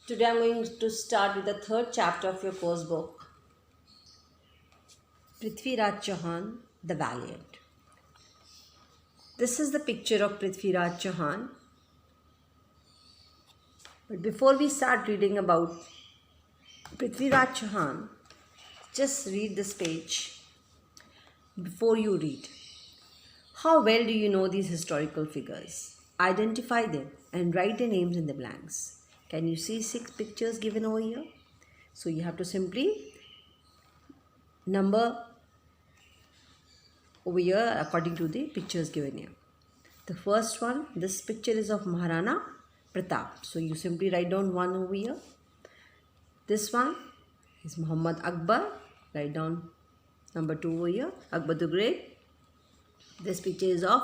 Today I'm going to start with the third chapter of your course book, Prithviraj Chauhan, the Valiant. This is the picture of Prithviraj Chauhan. But before we start reading about Prithviraj Chauhan, just read this page before you read. How well do you know these historical figures? Identify them and write their names in the blanks. Can you see 6 pictures given over here? So you have to simply number over here according to the pictures given here. The first one, this picture is of Maharana Pratap. So you simply write down 1 over here. This one is Muhammad Akbar. Write down number 2 over here, Akbar the Great. This picture is of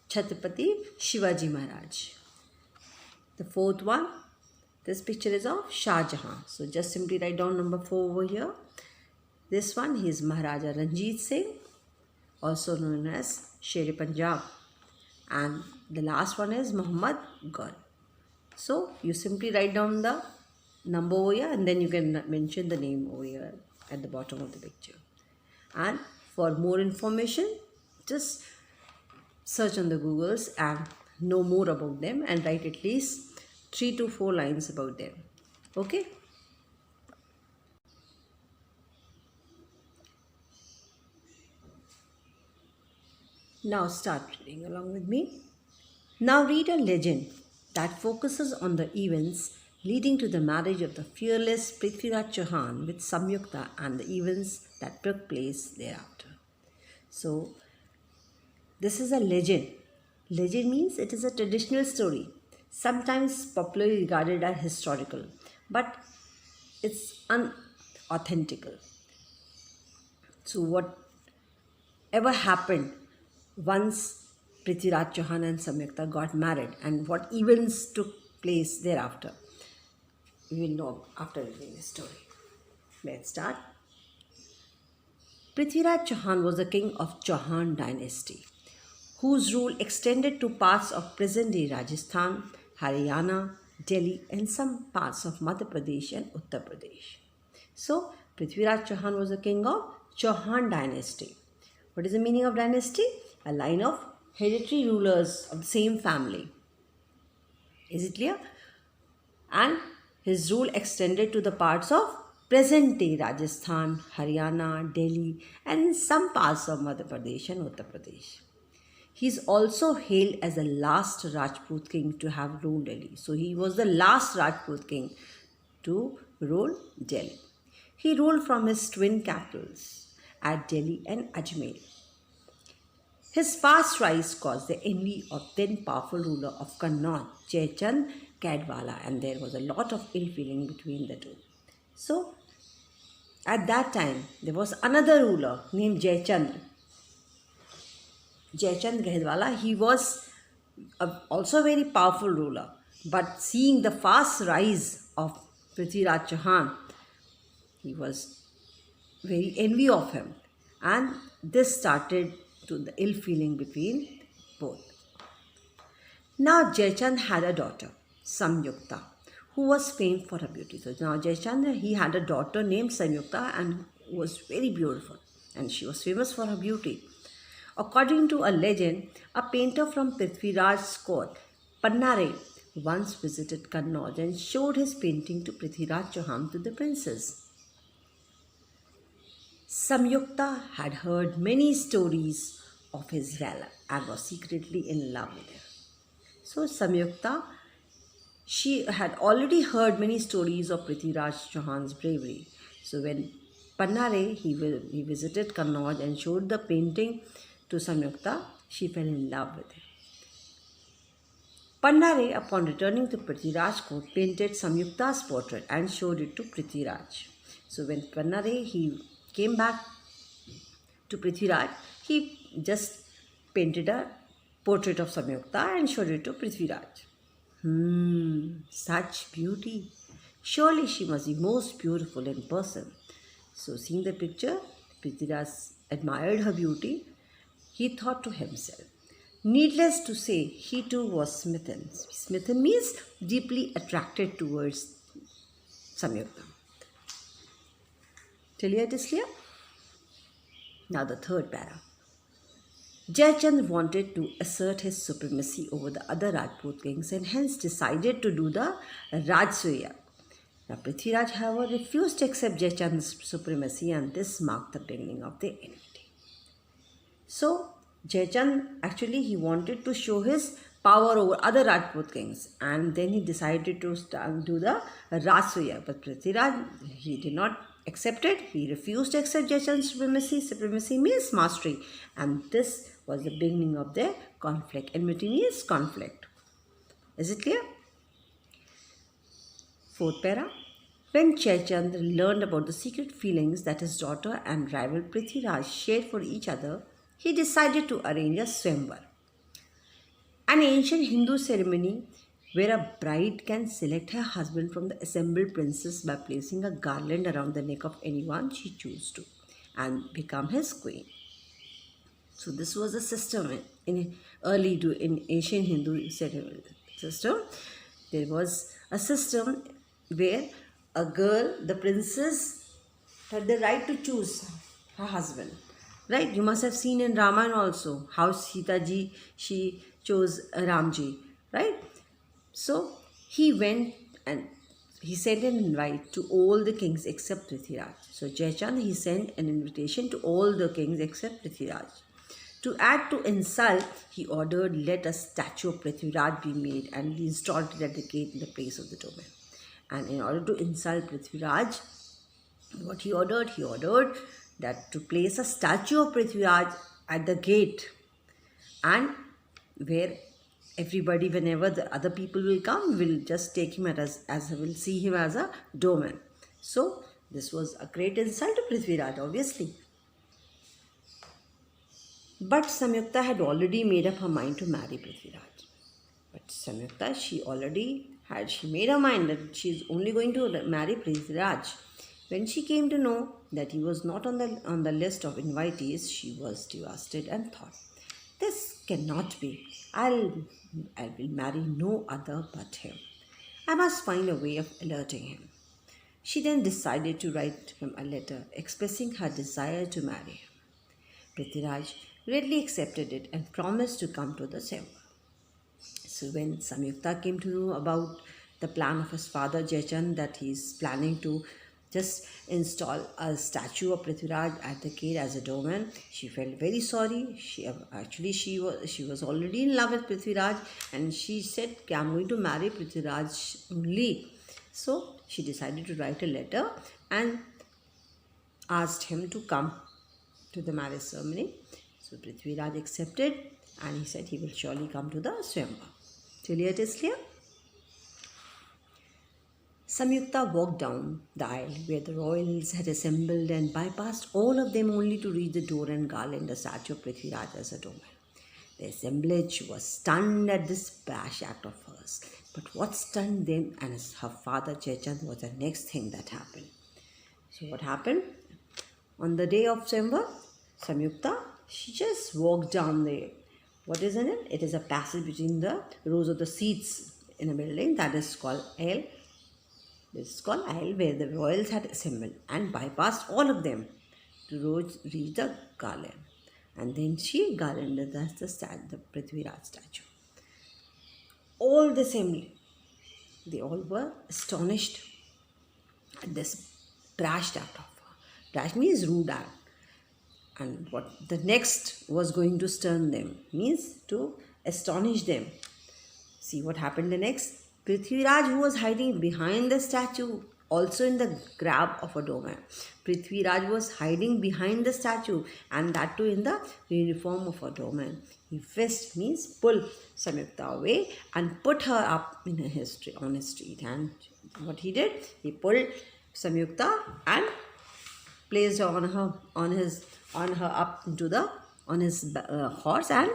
Chhatrapati Shivaji Maharaj. The fourth one, this picture is of Shah Jahan. So just simply write down number 4 over here. This one, he is Maharaja Ranjit Singh, also known as Sher-e Punjab. And the last one is Muhammad Ghul. So you simply write down the number over here and then you can mention the name over here at the bottom of the picture. And for more information, just search on the Googles and know more about them and write at least 3 to 4 lines about them. Okay? Now start reading along with me. Now read a legend that focuses on the events leading to the marriage of the fearless Prithviraj Chauhan with Samyukta and the events that took place thereafter. So, this is a legend. Legend means it is a traditional story, sometimes popularly regarded as historical, but it's unauthentical. So, whatever happened once Prithviraj Chauhan and Samyukta got married and what events took place thereafter, we will know after reading the story. Let's start. Prithviraj Chauhan was the king of Chauhan dynasty, whose rule extended to parts of present-day Rajasthan, Haryana, Delhi and some parts of Madhya Pradesh and Uttar Pradesh. So, Prithviraj Chauhan was the king of Chauhan dynasty. What is the meaning of dynasty? A line of hereditary rulers of the same family. Is it clear? And his rule extended to the parts of present-day Rajasthan, Haryana, Delhi and some parts of Madhya Pradesh and Uttar Pradesh. He is also hailed as the last Rajput king to have ruled Delhi. So he was the last Rajput king to rule Delhi. He ruled from his twin capitals at Delhi and Ajmer. His fast rise caused the envy of then powerful ruler of Kannauj, Jaichand Cadwala, and there was a lot of ill feeling between the two. So, at that time, there was another ruler named Jaichand Cadwala. He was also a very powerful ruler, but seeing the fast rise of Prithviraj Chauhan, he was very envy of him, and this started to the ill feeling between both. Now Jaichand had a daughter, Samyukta, who was famed for her beauty. So now Jaichand, he had a daughter named Samyukta and was very beautiful, and she was famous for her beauty. According to a legend, a painter from Prithviraj's court, Pannare, once visited Kannauj and showed his painting to Prithviraj Chauhan to the princess. Samyukta had heard many stories of his valor and was secretly in love with him. So Samyukta, she had already heard many stories of Prithviraj Chauhan's bravery. So when Pannare, he visited Kannauj and showed the painting to Samyukta, she fell in love with him. Pannare, upon returning to Prithviraj's court, painted Samyukta's portrait and showed it to Prithviraj. So when Pannare, he came back to Prithviraj, he just painted a portrait of Samyukta and showed it to Prithviraj. Such beauty. Surely she must be most beautiful in person. So seeing the picture, Prithviraj admired her beauty. He thought to himself, needless to say, he too was smitten. Smitten means deeply attracted towards Samyukta. Till here it is clear? Now the third para. Jayachand wanted to assert his supremacy over the other Rajput kings and hence decided to do the Rajsuya. Now Prithviraj, however, refused to accept Jayachand's supremacy, and this marked the beginning of their enmity. So Jayachand actually he wanted to show his power over other Rajput kings, and then he decided to do the Rajsuya. But Prithviraj, he did not accept it. He refused to accept Jayachand's supremacy. Supremacy means mastery, and this was the beginning of their conflict. Enmity means conflict. Is it clear? Fourth para. When Jayachand learned about the secret feelings that his daughter and rival Prithviraj shared for each other, he decided to arrange a swayamvar, an ancient Hindu ceremony where a bride can select her husband from the assembled princes by placing a garland around the neck of anyone she chooses to and become his queen. So this was a system in ancient Hindu system. There was a system where a girl, the princess, had the right to choose her husband. Right? You must have seen in Ramayana also how Sita ji, she chose Ramji. Right? So he went and he sent an invite to all the kings except Prithviraj. So Jayachand, he sent an invitation to all the kings except Prithviraj. To add to insult, he ordered let a statue of Prithviraj be made and he installed it at the gate in the place of the domain. And in order to insult Prithviraj, what he ordered? He ordered that to place a statue of Prithviraj at the gate, and where everybody, whenever the other people will come, will just take him as will see him as a doorman. So this was a great insult to Prithviraj, obviously. But Samyukta had already made up her mind to marry Prithviraj. But Samyukta, she made her mind that she is only going to marry Prithviraj. When she came to know that he was not on the list of invitees, she was devastated and thought, this cannot be. I will marry no other but him. I must find a way of alerting him. She then decided to write him a letter expressing her desire to marry him. Prithviraj readily accepted it and promised to come to the swayamvar. So when Samyukta came to know about the plan of his father Jayachand, that he is planning to just install a statue of Prithviraj at the gate as a doorman, she felt very sorry. She was already in love with Prithviraj, and she said, I'm going to marry Prithviraj only. So she decided to write a letter and asked him to come to the marriage ceremony. So Prithviraj accepted, and he said he will surely come to the swayamvar. Till here it is clear? Samyukta walked down the aisle where the royals had assembled and bypassed all of them only to reach the door and garland a statue of Prithviraj as a doorman. The assemblage was stunned at this brash act of hers. But what stunned them and her father Jayachand was the next thing that happened. So what happened? On the day of swayamvar, Samyukta, she just walked down there. What is in it? It is a passage between the rows of the seats in a building, that is called aisle. This is called aisle, where the royals had assembled and bypassed all of them to reach the garland. And then she garlanded the Prithviraj statue. All the assembly, they all were astonished at this brash act of her. Brash means rude act. And what the next was going to stun them means to astonish them. See what happened the next? Prithviraj, who was hiding behind the statue, also in the grab of a doorman. Prithviraj was hiding behind the statue, and that too in the uniform of a doorman. He fist means pull Samyukta away and put her up on his street. And what he did? He pulled Samyukta and placed her on his horse and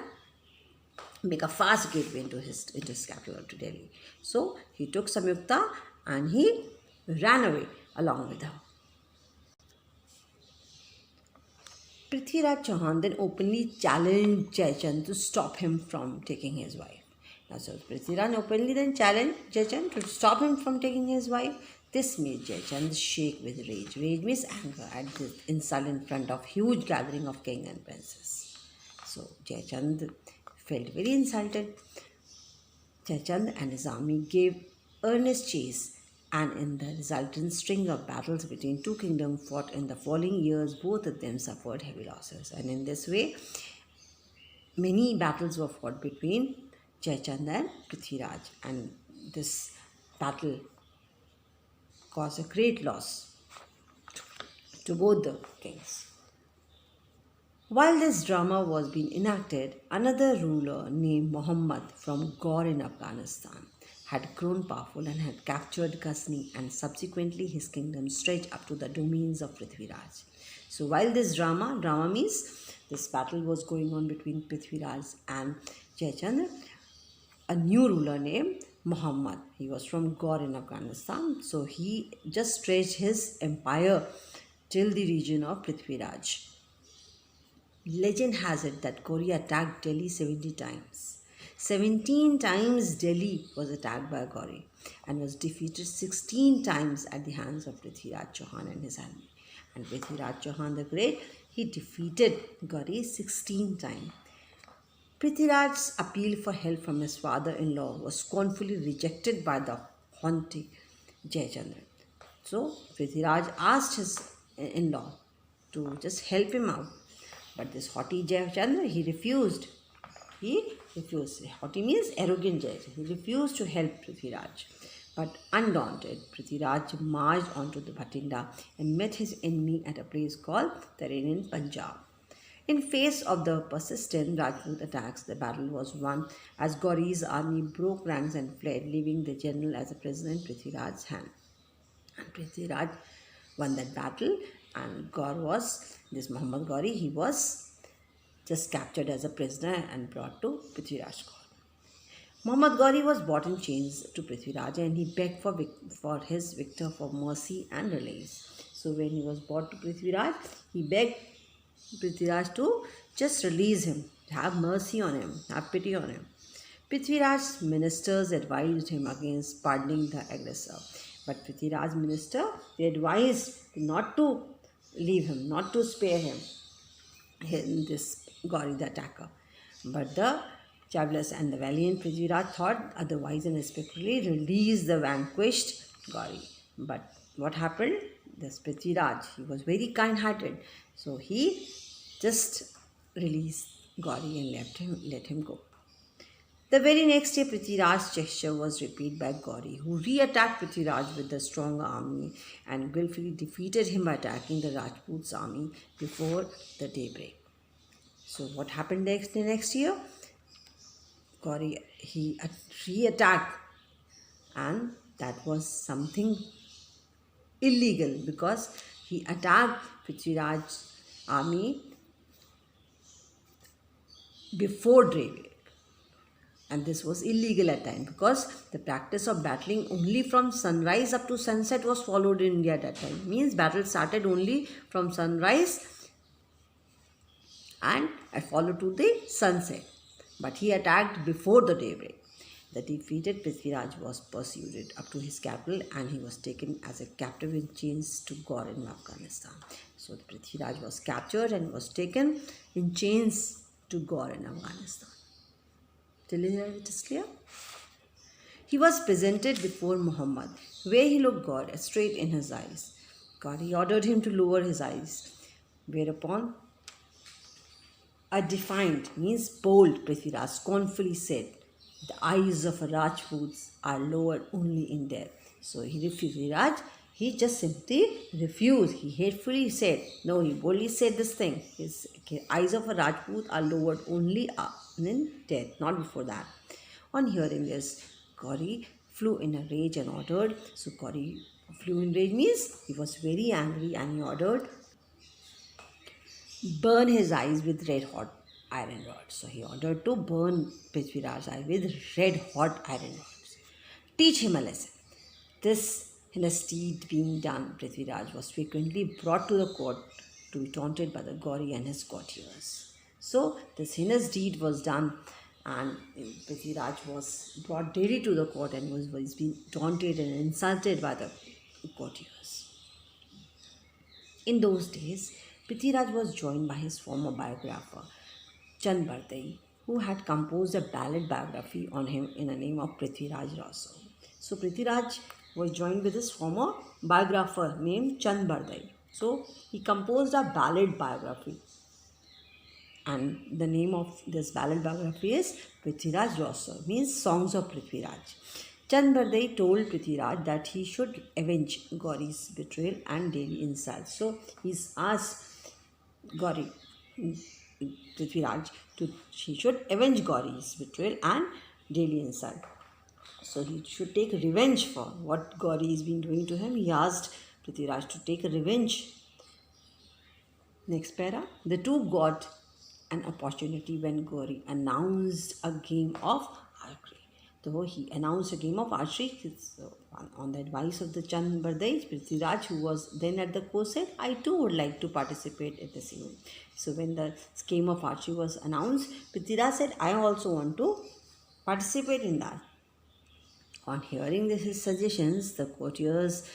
make a fast gateway into his capital to Delhi. So he took Samyukta and he ran away along with her. Prithviraj Chauhan then openly challenged Jayachand to stop him from taking his wife. Now, so Prithviraj openly then challenged Jayachand to stop him from taking his wife. This made Jayachand shake with rage. Rage means anger at this insult in front of huge gathering of king and princess. So Jayachand felt very insulted. Jayachand and his army gave earnest chase, and in the resultant string of battles between two kingdoms fought in the following years, both of them suffered heavy losses. And in this way, many battles were fought between Jayachand and Prithviraj, and this battle caused a great loss to both the kings. While this drama was being enacted, another ruler named Muhammad from Gaur in Afghanistan had grown powerful and had captured Ghazni, and subsequently his kingdom stretched up to the domains of Prithviraj. So while this drama means this battle was going on between Prithviraj and Jayachandra, a new ruler named Muhammad. He was from Gaur in Afghanistan. So he just stretched his empire till the region of Prithviraj. Legend has it that Gauri attacked Delhi 70 times. 17 times Delhi was attacked by Gauri and was defeated 16 times at the hands of Prithviraj Chauhan and his army. And Prithviraj Chauhan the Great, he defeated Gauri 16 times. Prithviraj's appeal for help from his father-in-law was scornfully rejected by the haughty Jayachandra. So Prithviraj asked his in-law to just help him out. But this haughty Jayachandra, he refused. He refused. Haughty means arrogant Jayachandra. He refused to help Prithviraj. But undaunted, Prithviraj marched onto the Bhatinda and met his enemy at a place called Tarin in Punjab. In face of the persistent Rajput attacks, the battle was won as Gauri's army broke ranks and fled, leaving the general as a prisoner in Prithviraj's hand. And Prithviraj won that battle, and Gaur was, this Muhammad Gauri, he was just captured as a prisoner and brought to Prithviraj court. Muhammad Gauri was brought in chains to Prithviraj, and he begged for his victor for mercy and release. So when he was brought to Prithviraj, he begged Prithviraj to just release him, have mercy on him, have pity on him. Prithviraj's ministers advised him against pardoning the aggressor. But Prithviraj's minister, they advised not to leave him, not to spare him, this Gauri the attacker. But the chivalrous and the valiant Prithviraj thought otherwise and respectfully released the vanquished Gauri. But what happened? This Prithviraj, he was very kind-hearted. So he just released Gauri and let him go. The very next day, Prithviraj's gesture was repeated by Gauri, who re-attacked Prithviraj with a strong army and willfully defeated him by attacking the Rajput's army before the daybreak. So what happened the next year? Gauri, he re-attacked, and that was something illegal because he attacked Prithviraj's army before daybreak. And this was illegal at time because the practice of battling only from sunrise up to sunset was followed in India at that time. Means battle started only from sunrise and followed to the sunset. But he attacked before the daybreak. The defeated Prithviraj was pursued up to his capital, and he was taken as a captive in chains to Gaur in Afghanistan. So the Prithviraj was captured and was taken in chains to Gaur in Afghanistan. Till here it is clear? He was presented before Muhammad, where he looked God straight in his eyes. Gauri ordered him to lower his eyes, whereupon a defiant, means bold, Prithviraj scornfully said, "The eyes of a Rajput are lowered only in death." So he refused. Prithviraj, he just simply refused. He hatefully said, no, he boldly said this thing. His eyes of a Rajput are lowered only in death, not before that. On hearing this, Gauri flew in a rage and ordered. So Gauri flew in rage means he was very angry, and he ordered burn his eyes with red hot iron rods. So he ordered to burn Prithviraj's eyes with red hot iron rods. Teach him a lesson. This heinous deed being done, Prithviraj was frequently brought to the court to be taunted by the Gauri and his courtiers. So this heinous deed was done, and Prithviraj was brought daily to the court and was being taunted and insulted by the courtiers. In those days, Prithviraj was joined by his former biographer, Chand Bardai, who had composed a ballad biography on him in the name of Prithviraj also. So Prithviraj was joined with his former biographer named Chand Bardai. So he composed a ballad biography, and the name of this ballad biography is Prithviraj Rasa, means Songs of Prithviraj. Chand Bardai told Prithviraj that he should avenge Gauri's betrayal and daily insult. So he's asked Gauri, Prithviraj, to he should avenge Gauri's betrayal and daily insult. So he should take revenge for what Gauri has been doing to him. He asked Prithviraj to take revenge. Next para. The two got an opportunity when Gauri announced a game of archery. So he announced a game of archery on the advice of the Chand Bardai. Prithviraj, who was then at the course, said, I too would like to participate in this event. So when the game of archery was announced, Prithviraj said, I also want to participate in that. On hearing his suggestions, the courtiers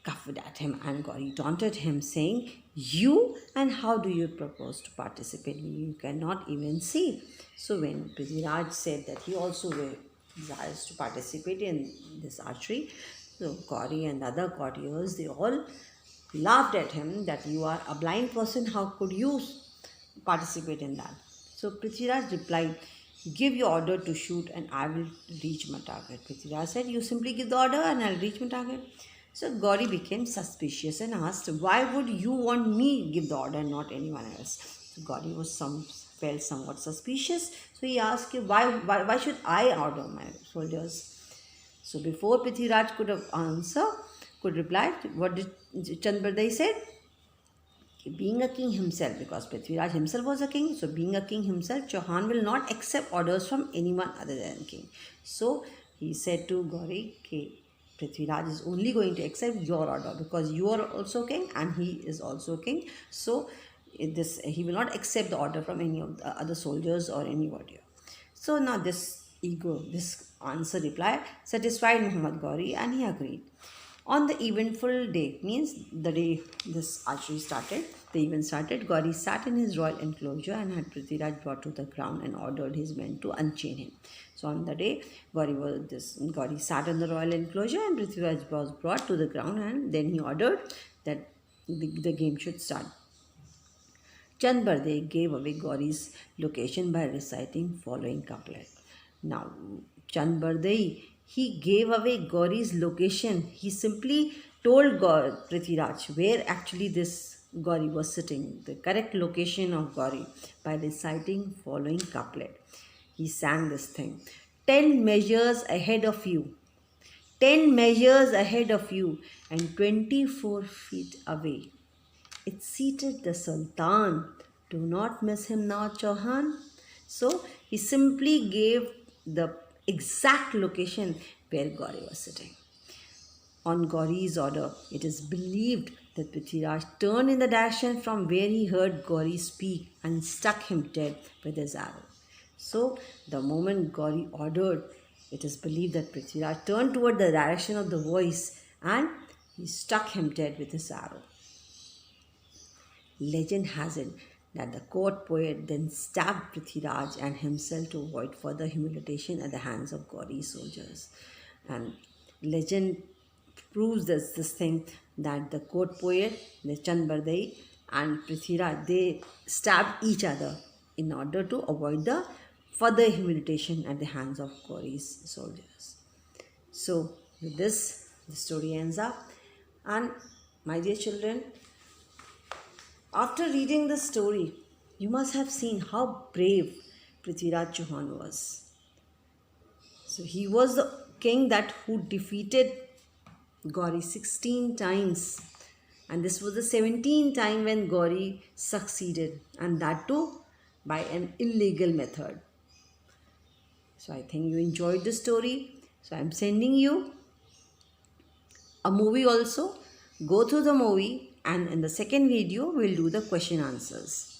coughed at him and Gauri taunted him, saying, You, and how do you propose to participate? You cannot even see. So when Prithviraj said that he also desires to participate in this archery, so Gauri and other courtiers, they all laughed at him that you are a blind person, how could you participate in that? So Prithviraj replied, Give your order to shoot and I will reach my target. Prithviraj said, You simply give the order and I'll reach my target. So Gauri became suspicious and asked, Why would you want me give the order and not anyone else? So Gauri felt somewhat suspicious. So he asked, why should I order my soldiers? So before Prithviraj could reply, what did Chand Bardai said? Being a king himself, because Prithviraj himself was a king, so being a king himself, Chauhan will not accept orders from anyone other than king. So he said to Gauri, Prithviraj is only going to accept your order because you are also king and he is also king. So he will not accept the order from any of the other soldiers or anybody. So now this answer reply satisfied Muhammad Gauri and he agreed. On the eventful day, means the day this archery started, the event started, Gauri sat in his royal enclosure and had Prithviraj brought to the ground and ordered his men to unchain him. So on the day, Gauri sat in the royal enclosure and Prithviraj was brought to the ground and then he ordered that the game should start. Chand Bardai gave away Gauri's location by reciting following couplet. Now, Chand Bardai, he gave away Gauri's location. He simply told Prithviraj where actually this Gauri was sitting, the correct location of Gauri, by reciting following couplet. He sang this thing. 10 measures ahead of you. 10 measures ahead of you and 24 feet away. It's seated the Sultan. Do not miss him now, Chauhan. So he simply gave the exact location where Gauri was sitting. On Gauri's order, it is believed that Prithviraj turned in the direction from where he heard Gauri speak and struck him dead with his arrow. So the moment Gauri ordered, it is believed that Prithviraj turned toward the direction of the voice and he struck him dead with his arrow. Legend has it that the court poet then stabbed Prithviraj and himself to avoid further humiliation at the hands of Gauri's soldiers. And legend proves this thing that the court poet, the Chand Bardai and Prithviraj, they stabbed each other in order to avoid the further humiliation at the hands of Gauri's soldiers. So with this, the story ends up. And my dear children, after reading this story, you must have seen how brave Prithviraj Chauhan was. So he was the king who defeated Gauri 16 times. And this was the 17th time when Gauri succeeded. And that too by an illegal method. So I think you enjoyed the story. So I am sending you a movie also. Go through the movie. And in the second video, we'll do the question answers.